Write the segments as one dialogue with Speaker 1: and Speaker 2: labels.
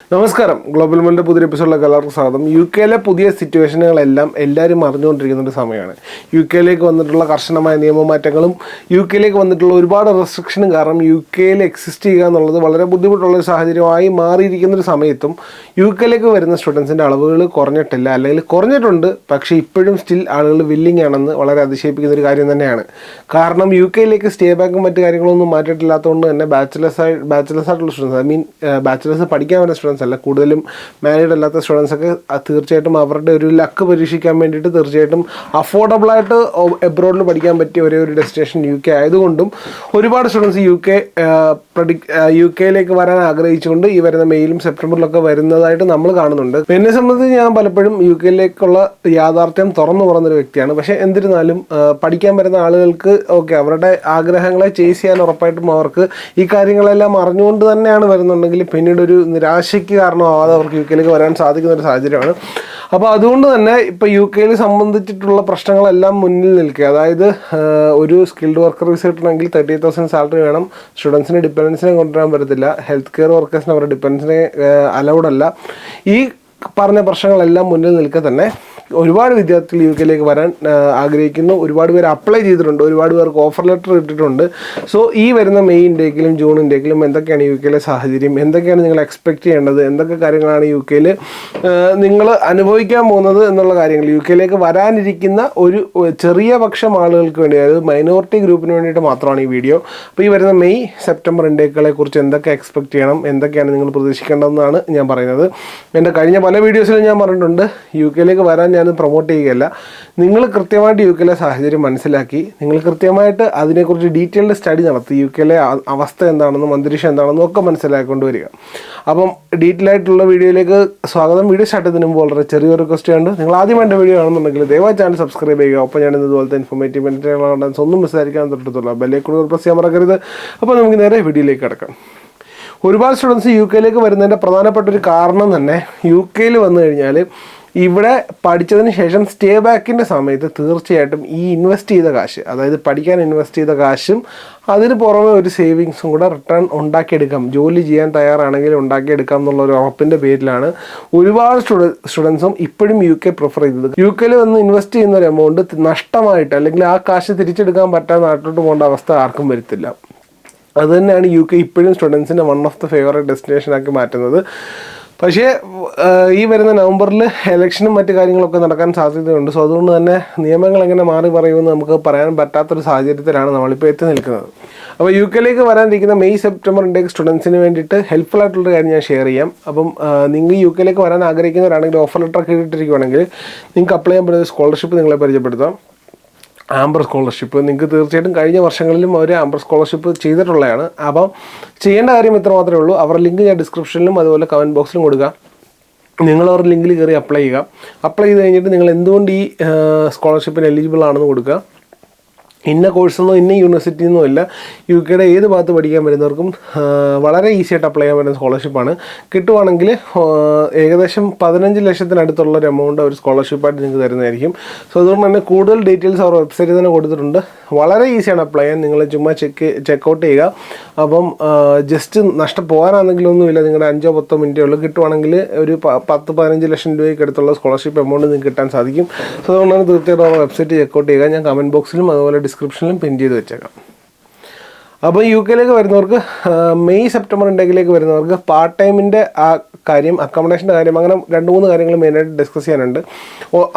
Speaker 1: നമസ്കാരം, ഗ്ലോബൽ മണിൻ്റെ പുതിയ എപ്പിസോഡിലേക്ക് എല്ലാവർക്കും സ്വാഗതം. യു കെയിലെ പുതിയ സിറ്റുവേഷനുകളെല്ലാം എല്ലാവരും അറിഞ്ഞുകൊണ്ടിരിക്കുന്ന ഒരു സമയമാണ്. യു കെയിലേക്ക് വന്നിട്ടുള്ള കർശനമായ നിയമമാറ്റങ്ങളും യു കെയിലേക്ക് വന്നിട്ടുള്ള ഒരുപാട് റെസ്ട്രിക്ഷനും കാരണം യു കെയിൽ എക്സിസ്റ്റ് ചെയ്യുക എന്നുള്ളത് വളരെ ബുദ്ധിമുട്ടുള്ളൊരു സാഹചര്യമായി മാറിയിരിക്കുന്ന ഒരു സമയത്തും യു കെയിലേക്ക് വരുന്ന സ്റ്റുഡൻസിൻ്റെ അളവുകൾ കുറഞ്ഞിട്ടില്ല, അല്ലെങ്കിൽ കുറഞ്ഞിട്ടുണ്ട്, പക്ഷേ ഇപ്പോഴും സ്റ്റിൽ ആളുകൾ വില്ലിങ് ആണെന്ന് വളരെ അതിശയിപ്പിക്കുന്ന ഒരു കാര്യം തന്നെയാണ്. കാരണം യു കെയിലേക്ക് സ്റ്റേ ബാക്കും മറ്റു കാര്യങ്ങളൊന്നും മാറ്റിയിട്ടില്ലാത്തതുകൊണ്ട് തന്നെ ബാച്ചിലേഴ്സ് ആയിട്ടുള്ള സ്റ്റുഡൻസ്, ബാച്ചിലേഴ്സ് പഠിക്കാൻ വരുന്ന സ്റ്റുഡൻസ് അല്ല, കൂടുതലും മാരീഡ് അല്ലാത്ത സ്റ്റുഡൻസ് ഒക്കെ തീർച്ചയായിട്ടും അവരുടെ ഒരു ലക്ക് പരീക്ഷിക്കാൻ വേണ്ടിയിട്ട് തീർച്ചയായിട്ടും അഫോർഡബിളായിട്ട് എബ്രോഡിൽ പഠിക്കാൻ പറ്റിയ ഒരേ ഒരു ഡെസ്റ്റിനേഷൻ യു കെ ആയതുകൊണ്ടും ഒരുപാട് സ്റ്റുഡൻസ് യു കെയിലേക്ക് വരാൻ ആഗ്രഹിച്ചുകൊണ്ട് ഈ വരുന്ന മെയിലും സെപ്റ്റംബറിലൊക്കെ വരുന്നതായിട്ട് നമ്മൾ കാണുന്നുണ്ട്. എന്നെ സംബന്ധിച്ച് ഞാൻ പലപ്പോഴും യു കെയിലേക്കുള്ള യാഥാർത്ഥ്യം തുറന്നു പറഞ്ഞൊരു വ്യക്തിയാണ്. പക്ഷേ എന്നിരുന്നാലും പഠിക്കാൻ വരുന്ന ആളുകൾക്ക് അവരുടെ ആഗ്രഹങ്ങളെ ചേസ് ചെയ്യാൻ ഉറപ്പായിട്ടും അവർക്ക് ഈ കാര്യങ്ങളെല്ലാം അറിഞ്ഞുകൊണ്ട് തന്നെയാണ് വരുന്നുണ്ടെങ്കിൽ പിന്നീട് ഒരു നിരാശയ്ക്ക് കാരണമാവാതെ അവർക്ക് യു കെയിലേക്ക് വരാൻ സാധിക്കുന്ന ഒരു സാഹചര്യമാണ്. അപ്പോൾ അതുകൊണ്ട് തന്നെ ഇപ്പോൾ യു കെയിൽ സംബന്ധിച്ചിട്ടുള്ള പ്രശ്നങ്ങളെല്ലാം മുന്നിൽ നിൽക്കുക. അതായത് ഒരു സ്കിൽഡ് വർക്കർ വിസ കിട്ടണമെങ്കിൽ 30,000 സാലറി വേണം. സ്റ്റുഡൻസിന് ഡിപ്പെൻഡൻസിനെ കൊണ്ടുവരാൻ പറ്റത്തില്ല. ഹെൽത്ത് കെയർ വർക്കേഴ്സിന് അവരുടെ ഡിപ്പെൻഡൻസിനെ അലൗഡ് അല്ല. ഈ പറഞ്ഞ പ്രശ്നങ്ങളെല്ലാം മുന്നിൽ നിൽക്കുക തന്നെ ഒരുപാട് വിദ്യാർത്ഥികൾ യു കെയിലേക്ക് വരാൻ ആഗ്രഹിക്കുന്നു. ഒരുപാട് പേര് അപ്ലൈ ചെയ്തിട്ടുണ്ട്, ഒരുപാട് പേർക്ക് ഓഫർ ലെറ്റർ ഇട്ടിട്ടുണ്ട്. സോ ഈ വരുന്ന മെയ്യിൻ്റെക്കിലും ജൂണിൻ്റെക്കിലും എന്തൊക്കെയാണ് യു കെയിലെ സാഹചര്യം, എന്തൊക്കെയാണ് നിങ്ങൾ എക്സ്പെക്റ്റ് ചെയ്യേണ്ടത്, എന്തൊക്കെ കാര്യങ്ങളാണ് യു കെയിൽ നിങ്ങൾ അനുഭവിക്കാൻ പോകുന്നത് എന്നുള്ള കാര്യങ്ങൾ, യു കെയിലേക്ക് വരാനിരിക്കുന്ന ഒരു ചെറിയ പക്ഷം ആളുകൾക്ക് വേണ്ടി, അതായത് മൈനോറിറ്റി ഗ്രൂപ്പിന് വേണ്ടിയിട്ട് മാത്രമാണ് ഈ വീഡിയോ. അപ്പോൾ ഈ വരുന്ന മെയ് സെപ്റ്റംബർ ഇൻടേക്കുകളെ കുറിച്ച് എന്തൊക്കെ എക്സ്പെക്റ്റ് ചെയ്യണം, എന്തൊക്കെയാണ് നിങ്ങൾ പ്രതീക്ഷിക്കേണ്ടതെന്നാണ് ഞാൻ പറയുന്നത്. എൻ്റെ കഴിഞ്ഞ പല വീഡിയോസിലും ഞാൻ പറഞ്ഞിട്ടുണ്ട്, യു കെയിലേക്ക് വരാൻ ഞാൻ പ്രൊമോട്ട് ചെയ്യുകയല്ല. നിങ്ങൾ കൃത്യമായിട്ട് യു കെയിലെ സാഹചര്യം മനസ്സിലാക്കി നിങ്ങൾ കൃത്യമായിട്ട് അതിനെക്കുറിച്ച് ഡീറ്റെയിൽഡ് സ്റ്റഡി നടത്തി യു കെയിലെ അവസ്ഥ എന്താണെന്നും അന്തരീക്ഷം എന്താണെന്നും ഒക്കെ മനസ്സിലാക്കിക്കൊണ്ട് വരിക. അപ്പം ഡീറ്റെയിൽ ആയിട്ടുള്ള വീഡിയോയിലേക്ക് സ്വാഗതം. വീഡിയോ സ്റ്റാർട്ട് ചെയ്യുന്നതിന് മുമ്പ് വളരെ ചെറിയൊരു റിക്വസ്റ്റ് ഉണ്ട്. നിങ്ങൾ ആദ്യം എൻ്റെ വീഡിയോ കാണുന്നുണ്ടെങ്കിൽ ദയവായി ചാനൽ സബ്സ്ക്രൈബ് ചെയ്യുക. ഒപ്പം ഞാൻ ഇതുപോലത്തെ ഇൻഫോർമേറ്റീവ് കണ്ടൻസ് ഒന്നും മിസ്സായിരിക്കാൻ തൊട്ടിട്ടുള്ള ബെല്ലേക്കൂടെ പ്രസ് ചെയ്യാൻ മറക്കരുത്. അപ്പോൾ നമുക്ക് നേരെ വീഡിയോയിലേക്ക് കിടക്കാം. ഒരുപാട് സ്റ്റുഡൻസ് യു കെയിലേക്ക് വരുന്നതിൻ്റെ പ്രധാനപ്പെട്ട ഒരു കാരണം തന്നെ യു കെയിൽ വന്നു കഴിഞ്ഞാൽ ഇവിടെ പഠിച്ചതിന് ശേഷം സ്റ്റേ ബാക്കിൻ്റെ സമയത്ത് തീർച്ചയായിട്ടും ഈ ഇൻവെസ്റ്റ് ചെയ്ത കാശ്, അതായത് പഠിക്കാൻ ഇൻവെസ്റ്റ് ചെയ്ത കാശും അതിന് പുറമെ ഒരു സേവിങ്സും കൂടെ റിട്ടേൺ ഉണ്ടാക്കിയെടുക്കാം, ജോലി ചെയ്യാൻ തയ്യാറാണെങ്കിൽ ഉണ്ടാക്കിയെടുക്കാം എന്നുള്ള ഒരു ഉറപ്പിൻ്റെ പേരിലാണ് ഒരുപാട് സ്റ്റുഡൻസും ഇപ്പോഴും യു കെ പ്രിഫർ ചെയ്തത്. യു കെയിൽ വന്ന് ഇൻവെസ്റ്റ് ചെയ്യുന്ന ഒരു എമൗണ്ട് നഷ്ടമായിട്ട് അല്ലെങ്കിൽ ആ കാശ് തിരിച്ചെടുക്കാൻ പറ്റാതെ നാട്ടിലോട്ട് പോകേണ്ട അവസ്ഥ ആർക്കും വരുത്തില്ല. അതുതന്നെയാണ് യു കെ ഇപ്പോഴും സ്റ്റുഡൻസിൻ്റെ വൺ ഓഫ് ദ ഫേവറേറ്റ് ഡെസ്റ്റിനേഷനാക്കി മാറ്റുന്നത്. പക്ഷേ ഈ വരുന്ന നവംബറിൽ ഇലക്ഷനും മറ്റു കാര്യങ്ങളൊക്കെ നടക്കാൻ സാധ്യതയുണ്ട്. സോ അതുകൊണ്ട് തന്നെ നിയമങ്ങൾ എങ്ങനെ മാറി പറയുമെന്ന് നമുക്ക് പറയാൻ പറ്റാത്തൊരു സാഹചര്യത്തിലാണ് നമ്മളിപ്പോൾ എത്തി നിൽക്കുന്നത്. അപ്പോൾ യു കെയിലേക്ക് വരാനിരിക്കുന്ന മെയ് സെപ്റ്റംബർ ഇൻടേക്ക് സ്റ്റുഡൻസിന് വേണ്ടിയിട്ട് ഹെൽപ്ഫുൾ ആയിട്ടുള്ളൊരു കാര്യം ഞാൻ ഷെയർ ചെയ്യാം. അപ്പം നിങ്ങൾ യു കെയിലേക്ക് വരാൻ ആഗ്രഹിക്കുന്നവരാണെങ്കിൽ ഓഫർ ലെറ്റർ ഒക്കെ ഇട്ടിരിക്കുകയാണെങ്കിൽ നിങ്ങൾക്ക് അപ്ലൈ ചെയ്യാൻ പറ്റുന്ന സ്കോളർഷിപ്പ് നിങ്ങളെ പരിചയപ്പെടുത്താം. ആംബർ സ്കോളർഷിപ്പ് നിങ്ങൾക്ക് തീർച്ചയായിട്ടും കഴിഞ്ഞ വർഷങ്ങളിലും അവർ ആംബർ സ്കോളർഷിപ്പ് ചെയ്തിട്ടുള്ളതാണ്. അപ്പം ചെയ്യേണ്ട കാര്യം ഇത്ര മാത്രമേ ഉള്ളൂ. അവരുടെ ലിങ്ക് ഞാൻ ഡിസ്ക്രിപ്ഷനിലും അതുപോലെ കമൻറ്റ് ബോക്സിലും കൊടുക്കുക. നിങ്ങൾ അവരുടെ ലിങ്കിൽ കയറി അപ്ലൈ ചെയ്യുക. അപ്ലൈ ചെയ്ത് കഴിഞ്ഞിട്ട് നിങ്ങൾ എന്തുകൊണ്ട് ഈ സ്കോളർഷിപ്പിന് എലിജിബിൾ ആണെന്ന് കൊടുക്കുക. ഇന്ന കോഴ്സെന്നോ ഇന്ന യൂണിവേഴ്സിറ്റിന്നോ ഇല്ല, യു കെയുടെ ഏത് ഭാഗത്ത് പഠിക്കാൻ വരുന്നവർക്കും വളരെ ഈസി ആയിട്ട് അപ്ലൈ ചെയ്യാൻ പറ്റുന്ന സ്കോളർഷിപ്പാണ്. കിട്ടുവാണെങ്കിൽ ഏകദേശം 15 ലക്ഷത്തിനടുത്തുള്ള ഒരു എമൗണ്ട് അവർ സ്കോളർഷിപ്പായിട്ട് നിങ്ങൾക്ക് തരുന്നതായിരിക്കും. സോ അതുകൊണ്ട് തന്നെ കൂടുതൽ ഡീറ്റെയിൽസ് അവർ വെബ്സൈറ്റിൽ തന്നെ കൊടുത്തിട്ടുണ്ട്. വളരെ ഈസിയാണ് അപ്ലൈ ചെയ്യാൻ. നിങ്ങൾ ചുമ്മാ ചെക്കൗട്ട് ചെയ്യുക. അപ്പം ജസ്റ്റ് പോകാനാണെങ്കിലൊന്നുമില്ല, നിങ്ങളുടെ 5-10 മിനിറ്റേ ഉള്ളൂ. കിട്ടുവാണെങ്കിൽ ഒരു 10-15 ലക്ഷം രൂപയ്ക്ക് അടുത്തുള്ള സ്കോളർഷിപ്പ് എമൗണ്ട് നിങ്ങൾക്ക് കിട്ടാൻ സാധിക്കും. സോ അതുകൊണ്ടാണ് തീർച്ചയായിട്ടും അവർ വെബ്സൈറ്റ് ചെക്കൗട്ട് ചെയ്യുക. ഞാൻ കമൻറ്റ് ബോക്സിലും അതുപോലെ ഡിസ്ക്രിപ്ഷനിലും പിൻ ചെയ്ത് വെച്ചേക്കാം. അപ്പോൾ യു കെയിലേക്ക് വരുന്നവർക്ക് മെയ് സെപ്റ്റംബർ ഇൻടേക്കിലേക്ക് വരുന്നവർക്ക് പാർട്ട് ടൈമിൻ്റെ ആ കാര്യം, അക്കോമഡേഷൻ്റെ കാര്യം, അങ്ങനെ 2-3 കാര്യങ്ങൾ മെയിനായിട്ട് ഡിസ്കസ് ചെയ്യാനുണ്ട്.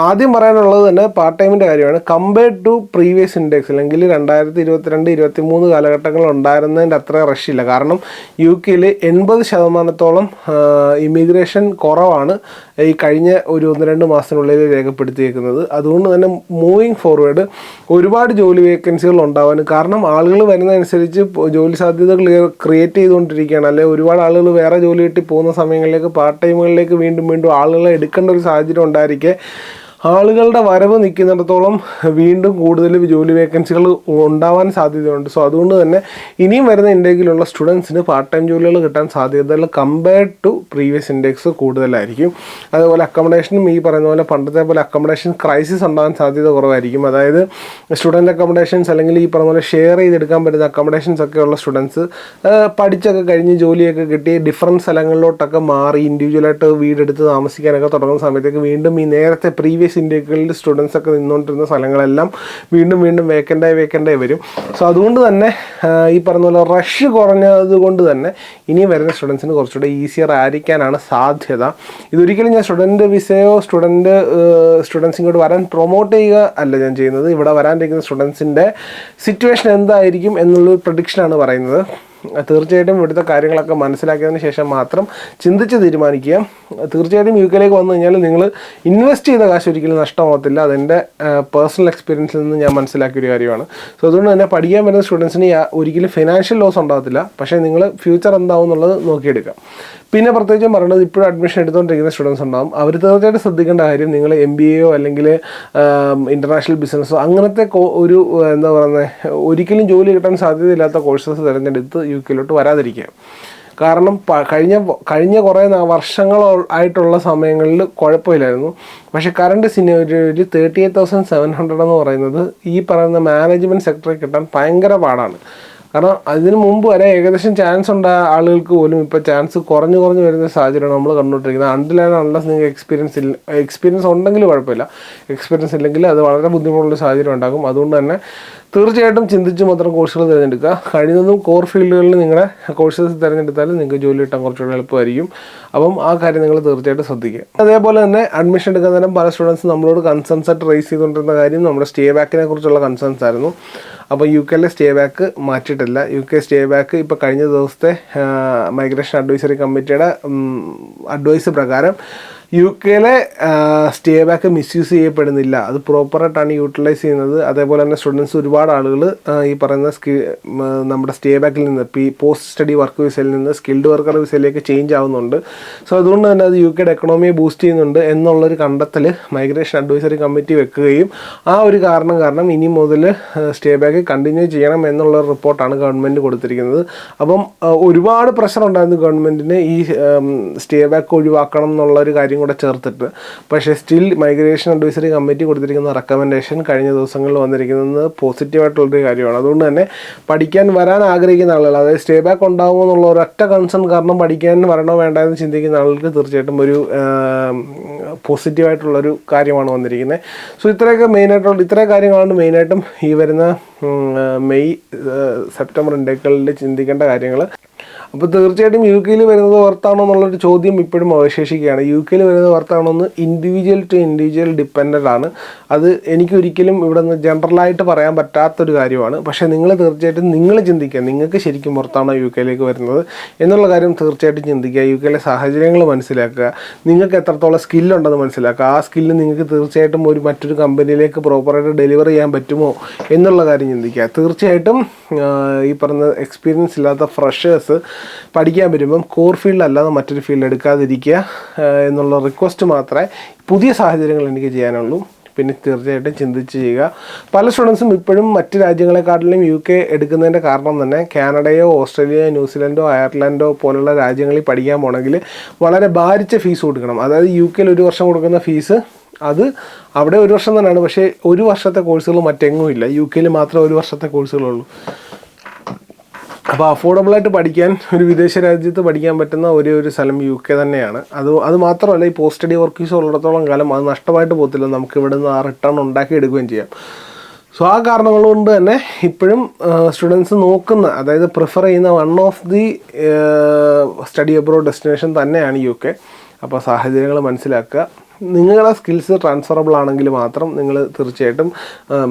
Speaker 1: ആദ്യം പറയാനുള്ളത് തന്നെ പാർട്ട് ടൈമിൻ്റെ കാര്യമാണ്. കമ്പയർഡ് ടു പ്രീവിയസ് ഇൻഡെക്സ്, അല്ലെങ്കിൽ 2022-2023 കാലഘട്ടങ്ങളിൽ ഉണ്ടായിരുന്നതിൻ്റെ അത്ര റഷില്ല. കാരണം യു കെയിൽ 80% ഇമിഗ്രേഷൻ കുറവാണ് ഈ കഴിഞ്ഞ ഒരു 1-2 മാസത്തിനുള്ളിൽ രേഖപ്പെടുത്തിയേക്കുന്നത്. അതുകൊണ്ട് തന്നെ മൂവിങ് ഫോർവേഡ് ഒരുപാട് ജോലി വേക്കൻസികൾ ഉണ്ടാവാനും, കാരണം ആളുകൾ വരുന്നതനുസരിച്ച് ജോലി സാധ്യതകൾ ക്രിയേറ്റ് ചെയ്തുകൊണ്ടിരിക്കുകയാണ്. അല്ലെങ്കിൽ ഒരുപാട് ആളുകൾ വേറെ ജോലി കിട്ടി പോകുന്ന സമയങ്ങളിലേക്ക് പാർട്ട് ടൈമുകളിലേക്ക് വീണ്ടും ആളുകളെ എടുക്കേണ്ട ഒരു സാഹചര്യം ഉണ്ടായിരിക്കെ ആളുകളുടെ വരവ് നിൽക്കുന്നിടത്തോളം വീണ്ടും കൂടുതൽ ജോലി വേക്കൻസികൾ ഉണ്ടാവാൻ സാധ്യതയുണ്ട്. സോ അതുകൊണ്ട് തന്നെ ഇനിയും വരുന്ന ഇൻഡേക്കിലുള്ള സ്റ്റുഡൻസിന് പാർട്ട് ടൈം ജോലികൾ കിട്ടാൻ സാധ്യതകൾ കമ്പയർഡ് ടു പ്രീവിയസ് ഇൻഡെക്സ് കൂടുതലായിരിക്കും. അതുപോലെ അക്കോമഡേഷനും ഈ പറയുന്ന പോലെ പണ്ടത്തെ പോലെ അക്കോമഡേഷൻ ക്രൈസിസ് ഉണ്ടാകാൻ സാധ്യത കുറവായിരിക്കും. അതായത് സ്റ്റുഡൻറ്റ് അക്കോമഡേഷൻസ് അല്ലെങ്കിൽ ഈ പറഞ്ഞ പോലെ ഷെയർ ചെയ്തെടുക്കാൻ പറ്റുന്ന അക്കോമഡേഷൻസ് ഒക്കെ ഉള്ള സ്റ്റുഡൻസ് പഠിച്ചൊക്കെ കഴിഞ്ഞ് ജോലിയൊക്കെ കിട്ടി ഡിഫറൻറ്റ് സ്ഥലങ്ങളിലോട്ടൊക്കെ മാറി ഇൻഡിവിജ്വലായിട്ട് വീടെടുത്ത് താമസിക്കാനൊക്കെ തുടങ്ങുന്ന സമയത്തേക്ക് വീണ്ടും ഈ നേരത്തെ പ്രീവിയസ് ഇൻഡേക്കുകളിൽ സ്റ്റുഡൻസ് ഒക്കെ നിന്നുകൊണ്ടിരുന്ന സ്ഥലങ്ങളെല്ലാം വീണ്ടും വേക്കൻ്റായി വരും. സോ അതുകൊണ്ട് തന്നെ ഈ പറഞ്ഞ പോലെ റഷ് കുറഞ്ഞത് കൊണ്ട് തന്നെ ഇനി വരുന്ന സ്റ്റുഡൻസിന് കുറച്ചുകൂടെ ഈസിയർ ആയിരിക്കാനാണ് സാധ്യത. ഇതൊരിക്കലും ഞാൻ സ്റ്റുഡൻറ്റ് വിസയോ സ്റ്റുഡൻസ് ഇങ്ങോട്ട് വരാൻ പ്രൊമോട്ട് ചെയ്യുക അല്ല ഞാൻ ചെയ്യുന്നത്. ഇവിടെ വരാനിരിക്കുന്ന സ്റ്റുഡൻസിൻ്റെ സിറ്റുവേഷൻ എന്തായിരിക്കും എന്നുള്ളൊരു പ്രഡിക്ഷനാണ് പറയുന്നത്. തീർച്ചയായിട്ടും ഇവിടുത്തെ കാര്യങ്ങളൊക്കെ മനസ്സിലാക്കിയതിന് ശേഷം മാത്രം ചിന്തിച്ച് തീരുമാനിക്കുക. തീർച്ചയായിട്ടും യു കെയിലേക്ക് വന്നു കഴിഞ്ഞാൽ നിങ്ങൾ ഇൻവെസ്റ്റ് ചെയ്ത കാശ് ഒരിക്കലും നഷ്ടമാകത്തില്ല. അതെൻ്റെ പേഴ്സണൽ എക്സ്പീരിയൻസിൽ നിന്ന് ഞാൻ മനസ്സിലാക്കിയൊരു കാര്യമാണ്. സോ അതുകൊണ്ട് തന്നെ പഠിക്കാൻ വരുന്ന സ്റ്റുഡൻസിന് ഒരിക്കലും ഫിനാൻഷ്യൽ ലോസ് ഉണ്ടാകത്തില്ല. പക്ഷേ നിങ്ങൾ ഫ്യൂച്ചർ എന്താവും എന്നുള്ളത് നോക്കിയെടുക്കാം. പിന്നെ പ്രത്യേകിച്ചും പറയുന്നത് ഇപ്പോഴും അഡ്മിഷൻ എടുത്തുകൊണ്ടിരിക്കുന്ന സ്റ്റുഡൻസ് ഉണ്ടാകും. അവർ തീർച്ചയായിട്ടും ശ്രദ്ധിക്കേണ്ട കാര്യം നിങ്ങൾ MBA അല്ലെങ്കിൽ ഇൻ്റർനാഷണൽ ബിസിനസ്സോ അങ്ങനത്തെ ഒരു എന്താ പറയുന്നത് ഒരിക്കലും ജോലി കിട്ടാൻ സാധ്യതയില്ലാത്ത കോഴ്സസ് തിരഞ്ഞെടുത്ത് യു കെയിലോട്ട് വരാതിരിക്കുക. കാരണം കഴിഞ്ഞ കുറേ വർഷങ്ങളായിട്ടുള്ള സമയങ്ങളിൽ കുഴപ്പമില്ലായിരുന്നു. പക്ഷേ കറണ്ട് സിനാരിയോയിൽ 38,700 എന്ന് പറയുന്നത് ഈ പറയുന്ന മാനേജ്മെൻറ്റ് സെക്ടറിൽ കിട്ടാൻ ഭയങ്കര പാടാണ്. കാരണം അതിന് മുമ്പ് വരെ ഏകദേശം ചാൻസ് ഉണ്ടായ ആളുകൾക്ക് പോലും ഇപ്പോൾ ചാൻസ് കുറഞ്ഞു വരുന്ന സാഹചര്യമാണ് നമ്മൾ കണ്ടുകൊണ്ടിരിക്കുന്നത്. അൺലെസ് നിങ്ങൾക്ക് എക്സ്പീരിയൻസ് ഉണ്ടെങ്കിൽ കുഴപ്പമില്ല, എക്സ്പീരിയൻസ് ഇല്ലെങ്കിൽ അത് വളരെ ബുദ്ധിമുട്ടുള്ള സാഹചര്യം ഉണ്ടാകും. അതുകൊണ്ട് തന്നെ തീർച്ചയായിട്ടും ചിന്തിച്ച് മാത്രം കോഴ്സുകൾ തിരഞ്ഞെടുക്കുക. കഴിയുന്നതും കോർ ഫീൽഡുകളിൽ നിങ്ങളുടെ കോഴ്സസ് തിരഞ്ഞെടുത്താലും നിങ്ങൾക്ക് ജോലി കിട്ടാൻ കുറച്ചുകൂടി എളുപ്പമായിരിക്കും. അപ്പം ആ കാര്യം നിങ്ങൾ തീർച്ചയായിട്ടും ശ്രദ്ധിക്കുക. അതേപോലെ തന്നെ അഡ്മിഷൻ എടുക്കാൻ നേരം പല സ്റ്റുഡൻസ് നമ്മളോട് കൺസേൺസ് ആയിട്ട് റേസ് ചെയ്തുകൊണ്ടിരുന്ന കാര്യം നമ്മുടെ സ്റ്റേ ബാക്കിനെ കുറിച്ചുള്ള കൺസേൺസ് ആയിരുന്നു. അപ്പോൾ യു കെയിലെ സ്റ്റേ ബാക്ക് മാറ്റിയിട്ടില്ല. യു കെ സ്റ്റേ ബാക്ക് ഇപ്പോൾ കഴിഞ്ഞ ദിവസത്തെ മൈഗ്രേഷൻ അഡ്വൈസറി കമ്മിറ്റിയുടെ അഡ്വൈസ് പ്രകാരം യു കെയിലെ സ്റ്റേ ബാക്ക് മിസ്യൂസ് ചെയ്യപ്പെടുന്നില്ല. അത് പ്രോപ്പറായിട്ടാണ് യൂട്ടിലൈസ് ചെയ്യുന്നത്. അതേപോലെ തന്നെ സ്റ്റുഡൻസ് ഒരുപാട് ആളുകൾ ഈ പറയുന്ന നമ്മുടെ സ്റ്റേ ബാക്കിൽ നിന്ന് പോസ്റ്റ് സ്റ്റഡി വർക്ക് വിസയിൽ നിന്ന് സ്കിൽഡ് വർക്കർ വിസയിലേക്ക് ചേഞ്ച് ആവുന്നുണ്ട്. സോ അതുകൊണ്ട് തന്നെ അത് യു കെയുടെ എക്കണോമിയെ ബൂസ്റ്റ് ചെയ്യുന്നുണ്ട് എന്നുള്ളൊരു കണ്ടെത്തൽ മൈഗ്രേഷൻ അഡ്വൈസറി കമ്മിറ്റി വെക്കുകയും ആ ഒരു കാരണം ഇനി മുതൽ സ്റ്റേ ബാക്ക് കണ്ടിന്യൂ ചെയ്യണം എന്നുള്ള റിപ്പോർട്ടാണ് ഗവൺമെൻറ് കൊടുത്തിരിക്കുന്നത്. അപ്പം ഒരുപാട് പ്രഷർ ഉണ്ടായിരുന്നു ഗവൺമെൻറ്റിന് ഈ സ്റ്റേ ബാക്ക് ഒഴിവാക്കണം എന്നുള്ളൊരു കാര്യം കൂടെ ചേർത്തിട്ട്. പക്ഷേ സ്റ്റിൽ മൈഗ്രേഷൻ അഡ്വൈസറി കമ്മിറ്റി കൊടുത്തിരിക്കുന്ന റെക്കമെൻഡേഷൻ കഴിഞ്ഞ ദിവസങ്ങളിൽ വന്നിരിക്കുന്നത് പോസിറ്റീവായിട്ടുള്ളൊരു കാര്യമാണ്. അതുകൊണ്ട് തന്നെ പഠിക്കാൻ വരാൻ ആഗ്രഹിക്കുന്ന ആളുകൾ, അതായത് സ്റ്റേ ബാക്ക് ഉണ്ടാകുമോ എന്നുള്ള ഒരൊറ്റ കൺസേൺ കാരണം പഠിക്കാൻ വരണോ വേണ്ട എന്ന് ചിന്തിക്കുന്ന ആളുകൾക്ക് തീർച്ചയായിട്ടും ഒരു പോസിറ്റീവായിട്ടുള്ളൊരു കാര്യമാണ് വന്നിരിക്കുന്നത്. സോ ഇത്രയും കാര്യങ്ങളാണ് മെയിനായിട്ടും ഈ വരുന്ന മെയ് സെപ്റ്റംബർ ഇൻഡേക്കുകളിൽ ചിന്തിക്കേണ്ട കാര്യങ്ങൾ. അപ്പോൾ തീർച്ചയായിട്ടും യു കെയിൽ വരുന്നത് വർത്താണോ എന്നുള്ളൊരു ചോദ്യം ഇപ്പോഴും അവശേഷിക്കുകയാണ്. യു കെയിൽ വരുന്നത് വർത്താണോ എന്ന് ഇൻഡിവിജ്വൽ ടു ഇൻഡിവിജ്വൽ ഡിപ്പെൻഡൻ്റ് ആണ്. അത് എനിക്കൊരിക്കലും ഇവിടെ നിന്ന് ജനറലായിട്ട് പറയാൻ പറ്റാത്തൊരു കാര്യമാണ്. പക്ഷേ തീർച്ചയായിട്ടും നിങ്ങൾ ചിന്തിക്കുക, നിങ്ങൾക്ക് ശരിക്കും പുറത്താണോ യു കെയിലേക്ക് വരുന്നത് എന്നുള്ള കാര്യം തീർച്ചയായിട്ടും ചിന്തിക്കുക. യു കെയിലെ സാഹചര്യങ്ങൾ മനസ്സിലാക്കുക, നിങ്ങൾക്ക് എത്രത്തോളം സ്കില്ലുണ്ടെന്ന് മനസ്സിലാക്കുക. ആ സ്കില്ല് നിങ്ങൾക്ക് തീർച്ചയായിട്ടും മറ്റൊരു കമ്പനിയിലേക്ക് പ്രോപ്പറായിട്ട് ഡെലിവർ ചെയ്യാൻ പറ്റുമോ എന്നുള്ള കാര്യം ചിന്തിക്കുക. തീർച്ചയായിട്ടും ഈ പറഞ്ഞ എക്സ്പീരിയൻസ് ഇല്ലാത്ത ഫ്രഷേഴ്സ് പഠിക്കാൻ വരുമ്പം കോർ ഫീൽഡ് അല്ലാതെ മറ്റൊരു ഫീൽഡ് എടുക്കാതിരിക്കുക എന്നുള്ള റിക്വസ്റ്റ് മാത്രമേ പുതിയ സാഹചര്യങ്ങൾ എനിക്ക് ചെയ്യാനുള്ളൂ. പിന്നെ തീർച്ചയായിട്ടും ചിന്തിച്ച് ചെയ്യുക. പല സ്റ്റുഡൻസും ഇപ്പോഴും മറ്റ് രാജ്യങ്ങളെക്കാട്ടിലും യു കെ എടുക്കുന്നതിൻ്റെ കാരണം തന്നെ കാനഡയോ ഓസ്ട്രേലിയയോ ന്യൂസിലൻഡോ അയർലൻഡോ പോലുള്ള രാജ്യങ്ങളിൽ പഠിക്കാൻ പോകണമെങ്കിൽ വളരെ ഭാരിച്ച ഫീസ് കൊടുക്കണം. അതായത് യു കെയിൽ 1 വർഷം കൊടുക്കുന്ന ഫീസ് അത് അവിടെ 1 വർഷം തന്നെയാണ്. പക്ഷേ 1 വർഷത്തെ കോഴ്സുകൾ മറ്റെങ്ങും ഇല്ല. യു കെയിൽ മാത്രം 1 വർഷത്തെ കോഴ്സുകളുള്ളൂ. അപ്പോൾ അഫോർഡബിളായിട്ട് പഠിക്കാൻ ഒരു വിദേശ രാജ്യത്ത് പഠിക്കാൻ പറ്റുന്ന ഒരു സ്ഥലം യു കെ തന്നെയാണ്. അത് മാത്രമല്ല ഈ പോസ്റ്റ് സ്റ്റഡി വർക്ക് വിസ ഉള്ളിടത്തോളം കാലം അത് നഷ്ടമായിട്ട് പോകത്തില്ല. നമുക്ക് ഇവിടെ നിന്ന് ആ റിട്ടേൺ ഉണ്ടാക്കിയെടുക്കുകയും ചെയ്യാം. സോ ആ കാരണങ്ങൾ കൊണ്ട് തന്നെ ഇപ്പോഴും സ്റ്റുഡൻസ് നോക്കുന്ന, അതായത് പ്രിഫർ ചെയ്യുന്ന one of the study abroad destination തന്നെയാണ് യു കെ. അപ്പോൾ സാഹചര്യങ്ങൾ മനസ്സിലാക്കുക. നിങ്ങളുടെ സ്കിൽസ് ട്രാൻസ്ഫറബിൾ ആണെങ്കിൽ മാത്രം നിങ്ങൾ തീർച്ചയായിട്ടും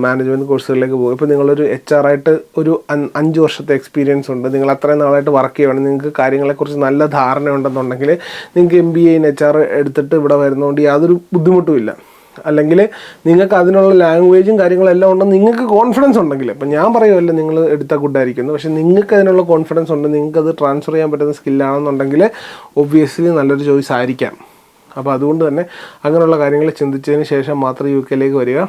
Speaker 1: മാനേജ്മെൻറ്റ് കോഴ്സുകളിലേക്ക് പോകും. ഇപ്പോൾ നിങ്ങളൊരു HR ആയിട്ട് ഒരു 5 വർഷത്തെ എക്സ്പീരിയൻസ് ഉണ്ട്, നിങ്ങൾ അത്രയും നാളായിട്ട് വർക്ക് ചെയ്യുകയാണ്, നിങ്ങൾക്ക് കാര്യങ്ങളെക്കുറിച്ച് നല്ല ധാരണ ഉണ്ടെന്നുണ്ടെങ്കിൽ നിങ്ങൾക്ക് MBA in HR എടുത്തിട്ട് ഇവിടെ വരുന്നതുകൊണ്ട് യാതൊരു ബുദ്ധിമുട്ടുമില്ല. അല്ലെങ്കിൽ നിങ്ങൾക്ക് അതിനുള്ള ലാംഗ്വേജും കാര്യങ്ങളെല്ലാം ഉണ്ടെന്ന് നിങ്ങൾക്ക് കോൺഫിഡൻസ് ഉണ്ടെങ്കിൽ, ഇപ്പം ഞാൻ പറയുമല്ലോ നിങ്ങൾ എടുത്ത ഗുഡായിരിക്കുന്നു, പക്ഷേ നിങ്ങൾക്ക് അതിനുള്ള കോൺഫിഡൻസ് ഉണ്ട്, നിങ്ങൾക്കത് ട്രാൻസ്ഫർ ചെയ്യാൻ പറ്റുന്ന സ്കില്ലാണെന്നുണ്ടെങ്കിൽ ഒബ്വിയസ്ലി നല്ലൊരു ചോയ്സ് ആയിരിക്കാം. അപ്പോൾ അതുകൊണ്ട് തന്നെ അങ്ങനെയുള്ള കാര്യങ്ങൾ ചിന്തിച്ചതിന് ശേഷം മാത്രം UK വരിക.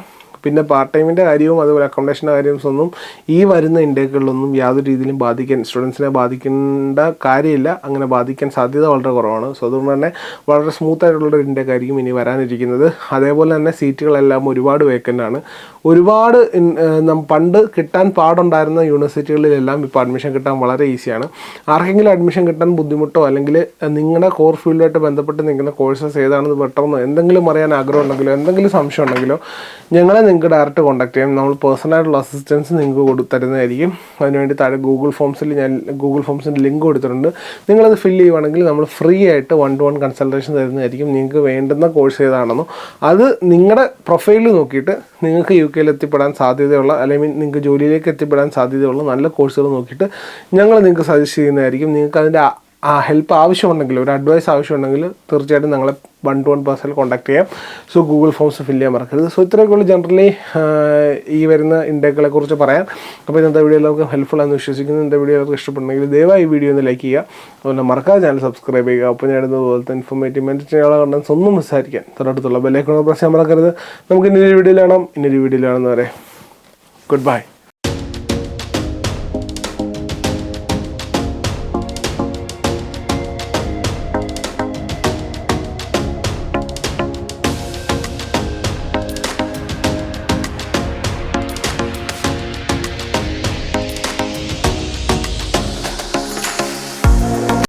Speaker 1: പിന്നെ പാർട്ട് ടൈമിൻ്റെ കാര്യവും അതുപോലെ അക്കോമഡേഷൻ്റെ കാര്യമൊന്നും ഈ വരുന്ന ഇൻടേക്കുകളിലൊന്നും യാതൊരു രീതിയിലും സ്റ്റുഡൻസിനെ ബാധിക്കേണ്ട കാര്യമില്ല. അങ്ങനെ ബാധിക്കാൻ സാധ്യത വളരെ കുറവാണ്. സോ അതുകൊണ്ട് തന്നെ വളരെ സ്മൂത്തായിട്ടുള്ളൊരു ഇൻടേക്ക് ആയിരിക്കും ഇനി വരാനിരിക്കുന്നത്. അതേപോലെ തന്നെ സീറ്റുകളെല്ലാം ഒരുപാട് വേക്കൻ്റ് ആണ്. ഒരുപാട് പണ്ട് കിട്ടാൻ പാടുണ്ടായിരുന്ന യൂണിവേഴ്സിറ്റികളിലെല്ലാം ഇപ്പോൾ അഡ്മിഷൻ കിട്ടാൻ വളരെ ഈസിയാണ്. ആർക്കെങ്കിലും അഡ്മിഷൻ കിട്ടാൻ ബുദ്ധിമുട്ടോ അല്ലെങ്കിൽ നിങ്ങളുടെ കോർ ഫീൽഡുമായിട്ട് ബന്ധപ്പെട്ട് നിൽക്കുന്ന കോഴ്സസ് ഏതാണെന്ന് പെട്ടെന്ന് എന്തെങ്കിലും അറിയാൻ ആഗ്രഹം ഉണ്ടെങ്കിലോ എന്തെങ്കിലും സംശയം ഉണ്ടെങ്കിലോ ഞങ്ങളെ നിങ്ങൾക്ക് ഡയറക്റ്റ് കോൺടാക്ട് ചെയ്യാം. നമ്മൾ പേഴ്സണലായിട്ടുള്ള അസിസ്റ്റൻസ് നിങ്ങൾക്ക് തരുന്നതായിരിക്കും. അതിനുവേണ്ടി താഴെ ഗൂഗിൾ ഫോംസിൻ്റെ ലിങ്ക് കൊടുത്തിട്ടുണ്ട്. നിങ്ങളത് ഫില്ല് ചെയ്യുവാണെങ്കിൽ നമ്മൾ ഫ്രീ ആയിട്ട് 1-to-1 കൺസൾട്ടേഷൻ തരുന്നതായിരിക്കും. നിങ്ങൾക്ക് വേണ്ടുന്ന കോഴ്സ് ഏതാണെന്നോ അത് നിങ്ങളുടെ പ്രൊഫൈലിൽ നോക്കിയിട്ട് നിങ്ങൾക്ക് UK എത്തിപ്പെടാൻ സാധ്യതയുള്ള അല്ലെങ്കിൽ നിങ്ങൾക്ക് ജോലിയിലേക്ക് എത്തിപ്പെടാൻ സാധ്യതയുള്ള നല്ല കോഴ്സുകൾ നോക്കിയിട്ട് ഞങ്ങൾ നിങ്ങൾക്ക് സജസ്റ്റ് ചെയ്യുന്നതായിരിക്കും. നിങ്ങൾക്ക് അതിൻ്റെ ഹെൽപ്പ് ആവശ്യമുണ്ടെങ്കിൽ ഒരു അഡ്വൈസ് ആവശ്യമുണ്ടെങ്കിൽ തീർച്ചയായിട്ടും ഞങ്ങളെ 1-to-1 പേഴ്സണൽ കോൺടാക്ട് ചെയ്യാം. സോ ഗൂഗിൾ ഫോംസ് ഫില്ല് ചെയ്യാൻ മറക്കരുത്. സോ ഇത്രയൊക്കെയുള്ള ജനറലി ഈ വരുന്ന ഇൻടേക്കുകളെ കുറിച്ച് പറയാം. അപ്പോൾ ഇന്നത്തെ വീഡിയോ എല്ലാവർക്കും ഹെൽപ്ഫുൾ ആണെന്ന് വിശ്വസിക്കുന്നു. ഇന്നത്തെ വീഡിയോ എല്ലാവർക്കും ഇഷ്ടപ്പെടുന്നെങ്കിൽ ദയവായി ഈ വീഡിയോ ഒന്ന് ലൈക്ക് ചെയ്യുക. അതുപോലെ മറക്കാതെ ചാനൽ സബ്സ്ക്രൈബ് ചെയ്യുക. അപ്പോൾ ഞാൻ ഇടുന്നത് പോലത്തെ ഇൻഫോർമേറ്റീവ് മെൻറ്റേറ്റുള്ള കണ്ടൻസ് ഒന്നും മിസ്സായിരിക്കാൻ തൊട്ടടുത്തുള്ള ബെല്ലൈക്കൺ പ്രസ് ചെയ്യാൻ മറക്കരുത്. നമുക്ക് ഇന്നൊരു വീഡിയോയിൽ കാണാം. ഇന്നൊരു വീഡിയോയിൽ കാണുന്നവരെ ഗുഡ് ബൈ.